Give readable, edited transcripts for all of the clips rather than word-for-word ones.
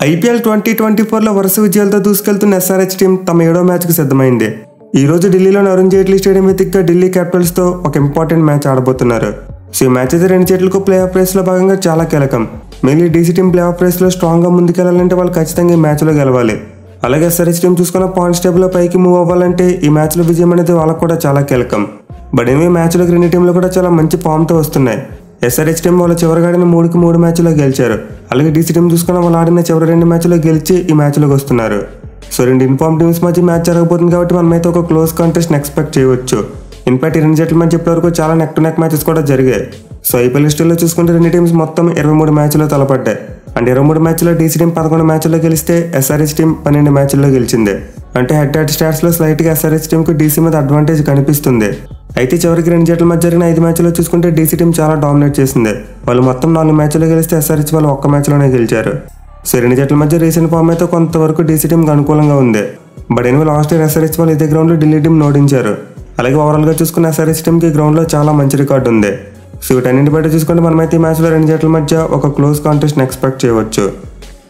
IPL 2024లో వరుస విజయాలతో దూసుకెళ్తున్న SRH team తమ 7వ మ్యాచ్కి సిద్ధమైంది. ఈ రోజు ఢిల్లీలోని అరుణ్ జైట్లీ స్టేడియం వేదికగా ఢిల్లీ క్యాపిటల్స్తో ఒక ఇంపార్టెంట్ మ్యాచ్ ఆడబోతున్నారు. సో ఈ మ్యాచ్ అయితే రెండు జట్లకు ప్లే ఆఫ్ రేస్లో భాగంగా చాలా కీలకం. Mainly DC team play off రేస్లో స్ట్రాంగ్గా ముందుకెళ్లాలంటే వాళ్ళు ఖచ్చితంగా ఈ మ్యాచ్లో గెలవాలి. అలాగే ఎస్ఆర్హెచ్ టీం చూసుకున్న పాయింట్స్ టేబుల్లో పైకి మూవ్ అవ్వాలంటే ఈ మ్యాచ్లో విజయం అనేది వాళ్ళకు కూడా చాలా కీలకం. బట్ ఈ మ్యాచ్లోకి రెండు టీంలు కూడా చాలా మంచి ఫామ్తో వస్తున్నాయి. ఎస్ఆర్హెచ్ టీం వాళ్ళు చివరిగా ఆడిన 3 మ్యాచ్లో గెలిచారు. అలాగే డీసీ టీం చూసుకున్న వాళ్ళు ఆడిన చివరి 2 మ్యాచ్లో గెలిచి ఈ మ్యాచ్లోకి వస్తున్నారు. సో రెండు ఇన్ఫార్మ్ టీమ్స్ మధ్య మ్యాచ్ జరగబోతుంది కాబట్టి మనమైతే ఒక క్లోజ్ కాంటెస్ట్ని ఎక్స్పెక్ట్ చేయవచ్చు. ఇన్ఫాక్ట్ ఈ రెండు జట్ల మధ్య ఇప్పటివరకు చాలా నెక్ టు నెక్ మ్యాచెస్ కూడా జరిగాయి. సో ఐపీఎల్ హిస్టరీలో చూసుకుంటే రెండు టీమ్స్ మొత్తం 23 మ్యాచ్లో తలపడ్డాయి. అంటే 23 మ్యాచ్లో డీసీ టీం 11 మ్యాచ్లో గెలిస్తే ఎస్ఆర్హెచ్ టీం 12 మ్యాచ్ల్లో గెలిచింది. అంటే హెడ్ స్టాట్స్లో స్లైట్గా ఎస్ఆర్హెచ్ టీంకు డీసీ మీద అడ్వాంటేజ్ కనిపిస్తుంది. అయితే చివరికి రెండు జట్ల మధ్య జరిగిన 5 మ్యాచ్లో చూసుకుంటే డీసీ టీం చాలా డామినేట్ చేసింది. వాళ్ళు మొత్తం 4 మ్యాచ్లో గెలిస్తే ఎస్ఆర్హెచ్ వాళ్ళు 1 మ్యాచ్లోనే గెలిచారు. సో రెండు జట్ల మధ్య రీసెంట్ ఫామ్ అయితే కొంతవరకు డీసీ టీంకి అనుకూలంగా ఉంది. But anyway last year SRH వాళ్ళు ఇదే గ్రౌండ్లో ఢిల్లీ టీం ఓడించారు. అలాగే ఓవరాల్గా చూసుకున్న ఎస్ఆర్హెచ్ టీంకి గ్రౌండ్లో చాలా మంచి రికార్డు ఉంది. సో వీటన్నింటి బట్టి చూసుకుంటే మనమైతే ఈ మ్యాచ్లో రెండు జట్ల మధ్య ఒక క్లోజ్ కాంటెస్ట్ని ఎక్స్పెక్ట్ చేయవచ్చు.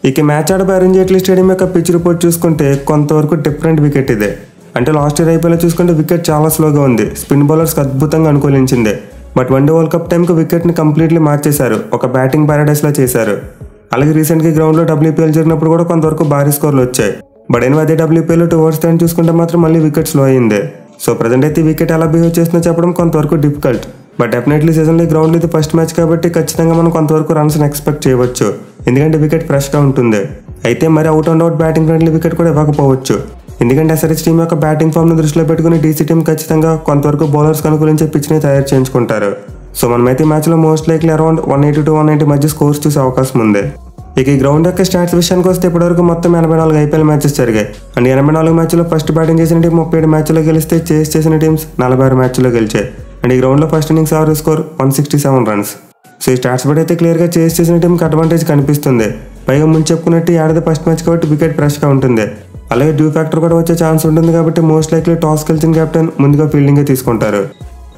ఇక మ్యాచ్ ఆడపై అరుణ్ జైట్లీ స్టేడియం యొక్క పిచ్ రిపోర్ట్ చూసుకుంటే కొంతవరకు డిఫరెంట్ వికెట్ ఇదే. అంటే లాస్ట్ ఇయర్ ఐపీఎల్ చూసుకుంటే వికెట్ చాలా స్లోగా ఉంది. స్పిన్ బౌలర్స్కి అద్భుతంగా అనుకూలించింది. బట్ వన్డే వరల్డ్ కప్ టైంకి వికెట్ని కంప్లీట్లీ మార్చేశారు. ఒక బ్యాటింగ్ ప్యారడైస్లా చేశారు. అలాగే రీసెంట్గా గ్రౌండ్లో డబ్ల్యూపీఎల్ జరిగినప్పుడు కూడా కొంతవరకు భారీ స్కోర్లు వచ్చాయి. బట్ ఎనివే అదే డబ్ల్యూపీఎల్ 2 ఓవర్స్ టైం చూసుకుంటే మాత్రం మళ్ళీ వికెట్ స్లో అయింది. సో ప్రజెంట్ అయితే వికెట్ ఎలా బిహేవ్ చేస్తుందో చెప్పడం కొంతవరకు డిఫికల్ట్. బట్ డెఫినెట్లీ సీజన్లో గ్రౌండ్లో ఇది ఫస్ట్ మ్యాచ్ కాబట్టి ఖచ్చితంగా మనం కొంతవరకు రన్స్ని ఎక్స్పెక్ట్ చేయవచ్చు. ఎందుకంటే వికెట్ ఫ్రెష్గా ఉంటుంది. అయితే మరి out and out batting friendly wicket కూడా ఇవ్వకపోవచ్చు. ఎందుకంటే ఎస్ఆర్హెచ్ టీం యొక్క బ్యాటింగ్ ఫామ్ను దృష్టిలో పెట్టుకుని డీసీ టీం ఖచ్చితంగా కొంతవరకు బౌలర్స్ అనుకూలించే పిచ్ని తయారు చేయించుకుంటారు. సో మనమైతే ఈ మ్యాచ్లో మోస్ట్ లైక్లీ అరౌండ్ 180 to 190 మధ్య స్కోర్స్ చూసే అవకాశం ఉంది. ఇక ఈ గ్రౌండ్ యొక్క స్టాట్స్ విషయానికి వస్తే ఇప్పటివరకు మొత్తం 84 ఐపీఎల్ మ్యాచెస్ జరిగాయి. అండ్ 84 మ్యాచ్లో ఫస్ట్ బ్యాటింగ్ చేసిన టీం 37 మ్యాచ్లో గెలిస్తే చేస్ చేసిన టీమ్స్ 46 మ్యాచ్లో గెలిచాయి. అండ్ ఈ గ్రౌండ్లో first innings average score 167 runs. So ఈ స్టాట్స్ బట్టి అయితే క్లియర్గా చేస్ చేసిన టీంకి అడ్వాంటేజ్ కనిపిస్తుంది. పైగా ముందు చెప్పుకున్నట్టు ఆడది ఫస్ట్ మ్యాచ్ కాబట్టి వికెట్ ఫ్రెష్గా ఉంటుంది. అలాగే డ్యూ ఫ్యాక్టర్ కూడా వచ్చే ఛాన్స్ ఉంటుంది కాబట్టి మోస్ట్ లైక్లీ టాస్ గెలిచిన కెప్టెన్ ముందుగా ఫీల్డింగే తీసుకుంటారు.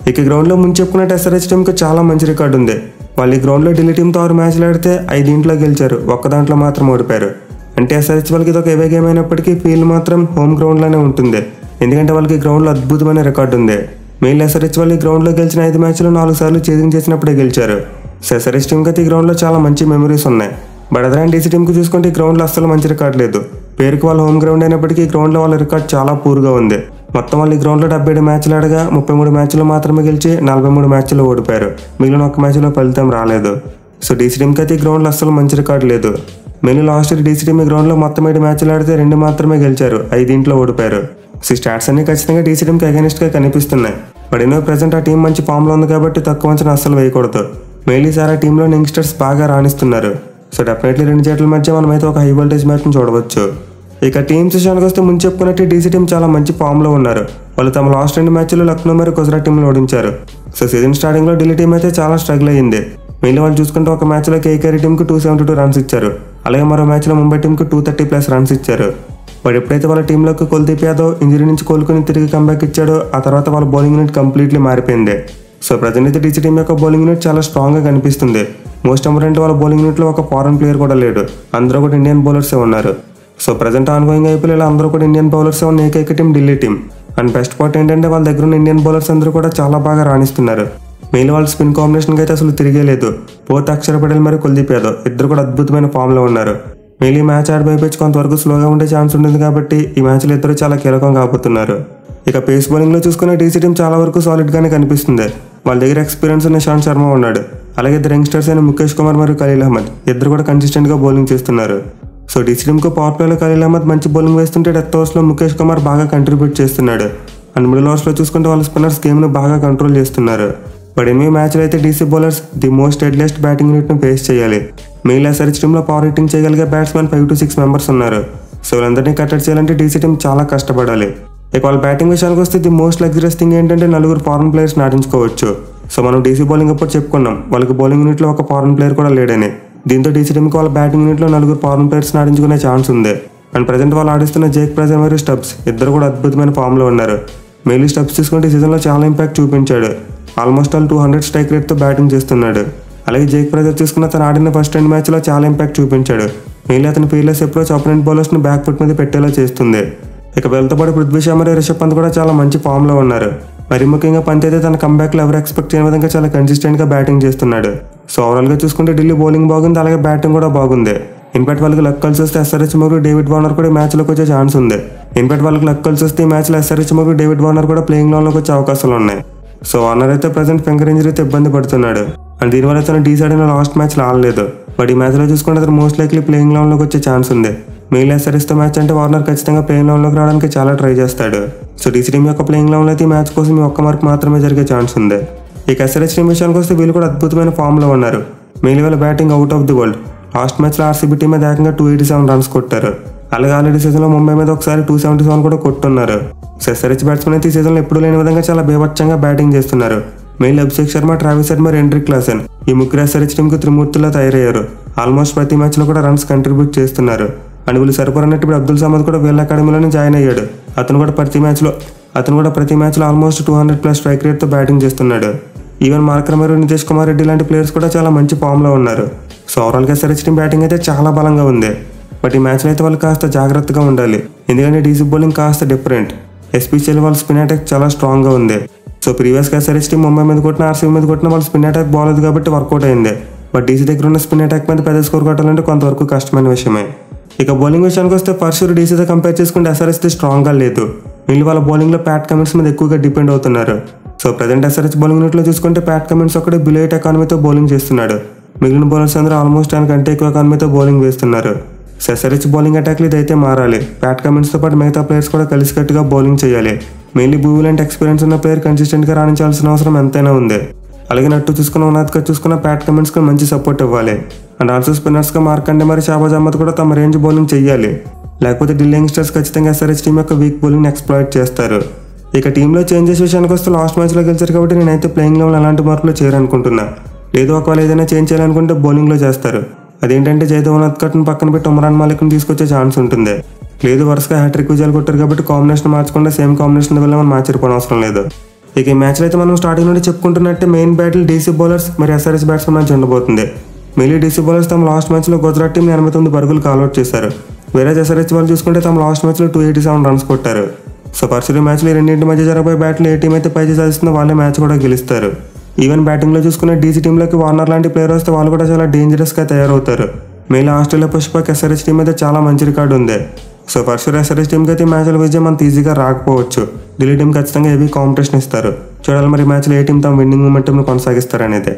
ఇక గ్రౌండ్లో ముందు చెప్పుకున్నట్టు ఎస్ఆర్హెచ్ టీంకి చాలా మంచి రికార్డు ఉంది. వాళ్ళు ఈ గ్రౌండ్లో ఢిల్లీ టీంతో 6 మ్యాచ్లు ఆడితే 5 గెలిచారు. ఒక్క దాంట్లో మాత్రం ఓడిపోయారు. అంటే ఎస్ఆర్హెచ్ వాళ్ళకి ఇది ఒక ఎవే గేమ్ అయినప్పటికీ ఫీల్డ్ మాత్రం హోమ్ గ్రౌండ్లోనే ఉంటుంది. ఎందుకంటే వాళ్ళకి గ్రౌండ్లో అద్భుతమైన రికార్డు ఉంది. మెయిన్ ఎస్ఆర్హెచ్ వాళ్ళు ఈ గ్రౌండ్లో గెలిచిన 5 మ్యాచ్లు 4 సార్లు చేజింగ్ చేసినప్పుడే గెలిచారు. సో ఎస్ఆర్హెచ్ టీంకి అయితే ఈ గ్రౌండ్లో చాలా మంచి మెమరీస్ ఉన్నాయి. బట్ అదర్ అండ్ డీసీ టీంకి చూసుకుంటే ఈ గ్రౌండ్లో అస్సలు మంచి రికార్డు లేదు. పేరుకి వాళ్ళ హోమ్ గ్రౌండ్ అయినప్పటికీ ఈ గ్రౌండ్లో వాళ్ళ రికార్డ్ చాలా పూర్గా ఉంది. మొత్తం వాళ్ళు ఈ గ్రౌండ్లో 77 మ్యాచ్లు ఆడగా 33 మ్యాచ్లు మాత్రమే గెలిచి 43 మ్యాచ్లు ఓడిపోయారు. మిగిలిన 1 మ్యాచ్లో ఫలితం రాలేదు. సో డీసీ టీంకి అయితే ఈ గ్రౌండ్లో అస్సలు మంచి రికార్డు లేదు. Main last year DC team ఈ గ్రౌండ్లో మొత్తం 7 మ్యాచ్లు ఆడితే 2 మాత్రమే గెలిచారు. 5 ఓడిపోయారు. సో స్టాట్స్ అన్ని ఖచ్చితంగా డీసీ టీంకి అగైనిస్ట్గా కనిపిస్తున్నాయి. బట్ ఎన్నో ప్రెసెంట్ ఆ టీం మంచి ఫామ్లో ఉంది కాబట్టి తక్కువ అంచనా అస్సలు వేయకూడదు. మెయిన్లీ సార్ ఆ టీంలో యంగ్స్టర్స్ బాగా రాణిస్తున్నారు. సో డెఫినెట్లీ రెండు జట్ల మధ్య మనమైతే ఒక హై వోల్టేజ్ మ్యాచ్ని చూడవచ్చు. ఇక టీమ్స్ విషయానికి వస్తే ముందు చెప్పుకున్నట్టు డీసీ టీం చాలా మంచి ఫామ్లో ఉన్నారు. వాళ్ళు తమ లాస్ట్ 2 మ్యాచ్లు లక్నో మరియు గుజరాత్ టీంలు ఓడించారు. సో సీజన్ స్టార్టింగ్లో ఢిల్లీ టీం అయితే చాలా స్ట్రగుల్ అయ్యింది. మెయిన్లీ వాళ్ళు చూసుకుంటే ఒక మ్యాచ్లో కేకేఆర్ టీంకి 272 రన్స్ ఇచ్చారు. అలాగే మరో మ్యాచ్లో ముంబై టీంకి 230+ రన్స్ ఇచ్చారు. బట్ ఎప్పుడైతే వాళ్ళ టీంలోకి కుల్దీప్ యాదవ్ ఇంజరీ నుంచి కోలుకుని తిరిగి కంబ్యాక్ ఇచ్చాడో ఆ తర్వాత వాళ్ళ బౌలింగ్ యూనిట్ కంప్లీట్లీ మారిపోయింది. సో ప్రజెంట్ అయితే డీసీ టీం యొక్క బౌలింగ్ యూనిట్ చాలా స్ట్రాంగ్గా కనిపిస్తుంది. మోస్ట్ ఇంపార్టెంట్ వాళ్ళ బౌలింగ్ యూనిట్లో ఒక ఫారెన్ ప్లేయర్ కూడా లేడు. అందరూ కూడా ఇండియన్ బౌలర్సే ఉన్నారు. సో ప్రజెంట్ ఆన్గోయింగ్ ఐపీఎల్ అందరూ కూడా ఇండియన్ బౌలర్సే ఉన్న ఏకైక team Delhi team. And best part ఏంటంటే వాళ్ళ దగ్గర ఉన్న ఇండియన్ బౌలర్స్ అందరూ కూడా చాలా బాగా రాణిస్తున్నారు. మెయిన్ వాళ్ళ స్పిన్ కాంబినేషన్కి అయితే అసలు తిరిగే లేదు. బోత్ అక్షర్ పటేల్ మరియు కుల్దీప్ యాదవ్ ఇద్దరు కూడా అద్భుతమైన ఫామ్లో ఉన్నారు. మెయిన్లీ మ్యాచ్ ఆడిపోయి కొంతవరకు స్లోగా ఉండే ఛాన్స్ ఉంటుంది కాబట్టి ఈ మ్యాచ్లో ఇద్దరు చాలా కీలకం కాబోతున్నారు. ఇక పేస్ బౌలింగ్లో చూసుకునే డీసీ టీం చాలా వరకు సాలిడ్గానే కనిపిస్తుంది. వాళ్ళ దగ్గర ఎక్స్పీరియన్స్ ఉన్న ఇషాంత్ శర్మ ఉన్నాడు. అలాగే ఇద్దరు యంగ్స్టర్స్ అయిన ముఖేష్ కుమార్ మరియు ఖలీల్ అహ్మద్ ఇద్దరు కూడా కన్సిస్టెంట్గా బౌలింగ్ చేస్తున్నారు. సో డీసీ టీంకు పవర్ ప్లేలో ఖలీల్ అహ్మద్ మంచి బౌలింగ్ వేస్తుంటే డెత్ ఓవర్స్లో ముఖేష్ కుమార్ బాగా కంట్రిబ్యూట్ చేస్తున్నాడు. అండ్ మిడిల్ ఓవర్స్లో చూసుకుంటే వాళ్ళ స్పిన్నర్స్ గేమ్ను బాగా కంట్రోల్ చేస్తున్నారు. బట్ ఎనిమిది మ్యాచ్లో అయితే DC bowlers the most deadliest batting యూనిట్ను ఫేస్ చేయాలి. మెయిన్ ఎస్ఆర్హెచ్ టీంలో పవర్ హిట్టింగ్ చేయగలిగే బ్యాట్స్మెన్ 5 to 6 మెంబర్స్ ఉన్నారు. సో వీళ్ళందరినీ కట్టడి చేయాలంటే డీసీ టీం చాలా కష్టపడాలి. ఇక వాళ్ళ బ్యాటింగ్ విషయానికి వస్తే ది మోస్ట్ లగ్జరియస్ థింగ్ ఏంటంటే 4 ఫారెన్ ప్లేయర్స్ ఆడించుకోవచ్చు. సో మనం డీసీ బౌలింగ్ అప్పుడు చెప్పుకున్నాం వాళ్ళకి బౌలింగ్ యూనిట్లో ఒక ఫారెన్ ప్లేయర్ కూడా లేడని. దీంతో డీసీ టీంకి వాళ్ళ బ్యాటింగ్ యూనిట్లో 4 ఫారెన్ ప్లేయర్స్ ఆడించుకునే ఛాన్స్ ఉంది. అండ్ ప్రజెంట్ వాళ్ళు ఆడిస్తున్న జేక్ బ్రాజర్ మరియు స్టబ్స్ ఇద్దరు కూడా అద్భుతమైన ఫామ్లో ఉన్నారు. మెయిన్లీ స్టబ్స్ తీసుకుంటే ఈ సీజన్లో చాలా ఇంపాక్ట్ చూపించాడు. ఆల్మోస్ట్ ఆల్ 200 స్ట్రైక్ రేట్తో బ్యాటింగ్ చేస్తున్నాడు. అలాగే జేక్ బ్రాజర్ తీసుకున్న తను ఆడిన ఫస్ట్ 2 మ్యాచ్లో చాలా ఇంపాక్ట్ చూపించాడు. మెయిన్లీ అతని ఫీర్లెస్ అప్రోచ్ ఆపోనెంట్ బౌలర్స్ని బ్యాక్ ఫుట్ మీద పెట్టేలా చేస్తుంది. ఇక వీళ్ళతో పాటు పృథ్వీ షా మరియు రిషబ్ పంత్ కూడా చాలా మంచి ఫామ్లో ఉన్నారు. మరి ముఖ్యంగా పంత్ అయితే తన కంబ్యాక్లో ఎవరు ఎక్స్పెక్ట్ చేయని విధంగా చాలా కన్సిస్టెంట్గా బ్యాటింగ్ చేస్తున్నాడు. సో ఓవరాల్గా చూసుకుంటే ఢిల్లీ బౌలింగ్ బాగుంది, అలాగే బ్యాటింగ్ కూడా బాగుంది. ఇన్ఫాక్ట్ వాళ్ళకి లక్ కలిసి వస్తే SRH మరియు డేవిడ్ వార్నర్ కూడా మ్యాచ్లోకి వచ్చే ఛాన్స్ ఉంది. ఇన్ఫాక్ట్ వాళ్ళకి లక్ కలిసి వస్తే ఈ మ్యాచ్లో SRH మరియు డేవిడ్ వార్నర్ కూడా ప్లేయింగ్ లెవెల్లోకి వచ్చే అవకాశాలు ఉన్నాయి. సో వార్నర్ అయితే ప్రజెంట్ ఫింగర్ ఇంజరీతో ఇబ్బంది పడుతున్నాడు అండ్ దీనివల్ల తను డీసైడ్ అయిన లాస్ట్ మ్యాచ్లో ఆడలేదు. బట్ ఈ మ్యాచ్లో చూసుకుంటే అతను మోస్ట్ లైక్లీ ప్లేయింగ్ లెవెల్లోకి వచ్చే ఛాన్స్ ఉంది. మెయిన్లీ SRHతో మ్యాచ్ అంటే వార్నర్ ఖచ్చితంగా ప్లేయింగ్ లెవెల్లోకి రావడానికి చాలా ట్రై చేస్తాడు. సో డీసీ టీం యొక్క ప్లేయింగ్ లెవెల్ అయితే ఈ మ్యాచ్ కోసం ఈ ఒక్క మార్క్ మాత్రమే జరిగే ఛాన్స్ ఉంది. ఇక SRH టీం విషయానికి వస్తే వీళ్ళు కూడా అద్భుతమైన ఫామ్లో ఉన్నారు. మెయిన్లీ వాళ్ళ batting out of the world. Last మ్యాచ్లో RCB టీం మీద ఏకంగా 287 రన్స్ కొట్టారు. అలాగే ఆల్రెడీ సీజన్లో ముంబై మీద ఒకసారి 277 కూడా కొట్టున్నారు. సో SRH బ్యాట్స్మెన్ అయితే ఈ సీజన్లో ఎప్పుడూ లేని విధంగా చాలా బేభత్సంగా బ్యాటింగ్ చేస్తున్నారు. Mainly Abhishek Sharma, Travis head మరియు హెన్రిక్ క్లాసెన్ ఈ ముగ్గురు SRH టీంకి త్రిమూర్తుల్లో తయారయ్యారు. ఆల్మోస్ట్ ప్రతి మ్యాచ్లో కూడా రన్స్ కంట్రిబ్యూట్ చేస్తున్నారు. అండ్ వీళ్ళు సరిపోరన్నట్టు ఇప్పుడు అబ్దుల్ సమద్ కూడా వీళ్ళ అకాడమీలోనే జాయిన్ అయ్యాడు. అతను కూడా ప్రతి మ్యాచ్లో ఆల్మోస్ట్ 200+ స్ట్రైక్ రేట్తో బ్యాటింగ్ చేస్తున్నాడు. ఈవెన్ మార్కర్ మరియు నితీష్ కుమార్ రెడ్డి లాంటి ప్లేయర్స్ కూడా చాలా మంచి ఫామ్లో ఉన్నారు. సో ఓవరాల్గా SRH టీం బ్యాటింగ్ అయితే చాలా బలంగా ఉంది. బట్ ఈ మ్యాచ్లో అయితే వాళ్ళు కాస్త జాగ్రత్తగా ఉండాలి, ఎందుకంటే డీసీ బౌలింగ్ కాస్త డిఫరెంట్. ఎస్పెషల్లీ వాళ్ళ స్పిన్ అటాక్ చాలా స్ట్రాంగ్గా ఉంది. సో ప్రీవియస్గా SRH టీం ముంబై మీద కొట్టిన, RCB మీద కొట్టిన వాళ్ళ స్పిన్ అటాక్ బాగోలేదు కాబట్టి వర్కౌట్ అయింది. బట్ డీసీ దగ్గర ఉన్న స్పిన్ అటాక్ మీద పెద్ద స్కోర్ కొట్టాలంటే కొంతవరకు కష్టమైన విషయమే. ఇక బౌలింగ్ విషయానికి వస్తే ఫర్ డీసీతో కంపేర్ చేసుకుంటే SRHది స్ట్రాంగ్గా లేదు. వీళ్ళు వాళ్ళ బౌలింగ్లో ప్యాట్ కమిన్స్ మీద ఎక్కువగా డిపెండ్ అవుతున్నారు. సో ప్రజెంట్ SRH బౌలింగ్ యూనిట్లో చూసుకుంటే ప్యాట్ కమిన్స్ ఒక్కడే బిలో 8 ఎకానమీతో బౌలింగ్ చేస్తున్నాడు. మిగిలిన బౌలర్స్ అందరూ ఆల్మోస్ట్ 10 కంటే ఎక్కువ ఎకానమీతో బౌలింగ్ వేస్తున్నారు. సో SRH బౌలింగ్ అటాక్లు ఇదైతే మారాలి. ప్యాట్ కమిన్స్తో పాటు మిగతా ప్లేయర్స్ కూడా కలిసికట్టుగా బౌలింగ్ చేయాలి. మెయిన్లీ భూవి లాంటి ఎక్స్పీరియన్స్ ఉన్న ప్లేయర్ కన్సిస్టెంట్గా రాణించాల్సిన అవసరం ఎంతైనా ఉంది. అలాగే నట్టు చూసుకున్న ఉన్నతగా చూసుకున్న ప్యాట్ కమిన్స్కి మంచి సపోర్ట్ ఇవ్వాలి. అండ్ ఆల్సో స్పిన్నర్స్గా మార్కండే మరి షాబాజ్ అహ్మద్ కూడా తమ రేంజ్ బౌలింగ్ చేయాలి. లేకపోతే ఢిల్లీ యంగ్స్టర్స్ ఖచ్చితంగా SRH టీం యొక్క వీక్ బౌలింగ్ని ఎక్స్ప్లాయిట్ చేస్తారు. ఇక టీంలో చేంజెస్ విషయానికి వస్తే లాస్ట్ మ్యాచ్లో గెలిచారు కాబట్టి నేనైతే ప్లేయింగ్ లెవెల్ అలాంటి మార్పులు చేయాలనుకుంటున్నా. లేదు ఒకవేళ ఏదైనా చేంజ్ చేయాలనుకుంటే బౌలింగ్లో చేస్తారు. అదేంటంటే జైదేవ్ ఉనద్కట్ను పక్కన పెట్టి ఉమ్రాన్ మాలిక్ని తీసుకొచ్చే ఛాన్స్ ఉంటుంది. లేదు వరుసగా హ్యాట్రిక్ విజయాలు కొట్టారు కాబట్టి కాంబినేషన్ మార్చకుండా సేమ్ కాంబినేషన్ వెళ్ళమని మార్చిపోవడం అవసరం లేదు. ఇక ఈ మ్యాచ్లో అయితే మనం స్టార్టింగ్ నుండి చెప్పుకుంటున్నట్టే మెయిన్ బ్యాటిల్ డీసీ బౌలర్స్ మరి SRH బ్యాట్స్మెన్ మ్యాచ్ ఉండబోతుంది. మెయిన్లీ డీసీ బౌలర్స్ తమ లాస్ట్ మ్యాచ్లో గుజరాత్ టీంని 89 పరుగులు కాల్అవుట్ చేశారు. వేరే SRH వాళ్ళు చూసుకుంటే తమ లాస్ట్ మ్యాచ్లో 287 రన్స్ కొట్టారు. సో పర్సరీ మ్యాచ్లో ఈ రెండింటి మధ్య జరగబోయే బ్యాట్లో ఏ టీం అయితే పైచి సాధిస్తుందో వాళ్ళే మ్యాచ్ కూడా గెలుస్తారు. ఈవెన్ బ్యాటింగ్లో చూసుకున్న డీసీ టీంలోకి వార్నర్ లాంటి ప్లేయర్ వస్తే వాళ్ళు కూడా చాలా డేంజరస్గా తయారవుతారు. Mainly Australia Pushpak SRH team అయితే చాలా మంచి రికార్డు ఉంది. సో ఫస్ట్ SRH టీంకి అయితే మ్యాచ్లో విజయం అంత ఈజీగా రాకపోవచ్చు. ఢిల్లీ టీం ఖచ్చితంగా హెవీ కాంపిటీషన్ ఇస్తారు. చూడాలి మరి మ్యాచ్లో ఏ టీం తమ విన్నింగ్ మొమెంటంను కొనసాగిస్తారనేది.